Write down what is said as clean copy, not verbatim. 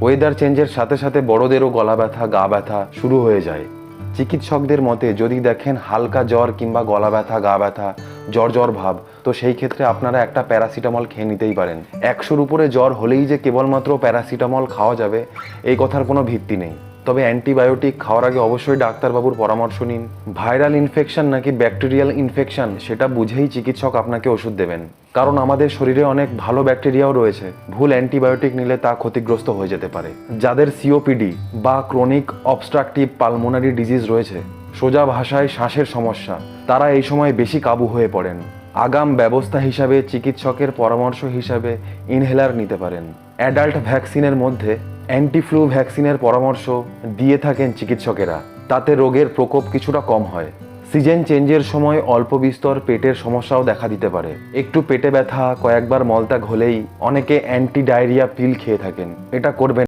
Weather চেঞ্জের সাথে সাথে বড়দেরও গলা ব্যথা, গা ব্যথা শুরু হয়ে যায়। চিকিৎসকদের মতে যদি দেখেন হালকা জ্বর কিংবা গলা ব্যথা, গা ব্যথা, জ্বর জ্বর ভাব, তো সেই ক্ষেত্রে আপনারা একটা প্যারাসিটামল খেয়ে নিতেই পারেন। 100-র উপরে জ্বর হলেই যে কেবলমাত্র প্যারাসিটামল খাওয়া যাবে এই কথার কোনো ভিত্তি নেই। তবে অ্যান্টিবায়োটিক খাওয়ার আগে অবশ্যই ডাক্তারবাবুর পরামর্শ নিন। ভাইরাল ইনফেকশন নাকি ব্যাকটেরিয়াল ইনফেকশন সেটা বুঝেই চিকিৎসক আপনাকে ওষুধ দেবেন, কারণ আমাদের শরীরে অনেক ভালো ব্যাকটেরিয়াও রয়েছে। ভুল অ্যান্টিবায়োটিক নিলে তা ক্ষতিগ্রস্ত হয়ে যেতে পারে। যাদের সিওপিডি বা ক্রনিক অবস্ট্রাকটিভ পালমোনারি ডিজিজ রয়েছে, সোজা ভাষায় শ্বাসের সমস্যা, তারা এই সময় বেশি কাবু হয়ে পড়েন। আগাম ব্যবস্থা হিসাবে চিকিৎসকের পরামর্শ হিসাবে ইনহেলার নিতে পারেন। অ্যাডাল্ট ভ্যাকসিনের মধ্যে অ্যান্টিফ্লু ভ্যাকসিনের পরামর্শ দিয়ে থাকেন চিকিৎসকেরা, তাতে রোগের প্রকোপ কিছুটা কম হয়। সিজন চেঞ্জের সময় অল্প বিস্তর পেটের সমস্যাও দেখা দিতে পারে। একটু পেটে ব্যথা, কয়েকবার মলত্যাগ হলেই অনেকে অ্যান্টি ডায়রিয়া পিল খেয়ে থাকেন। এটা করবেন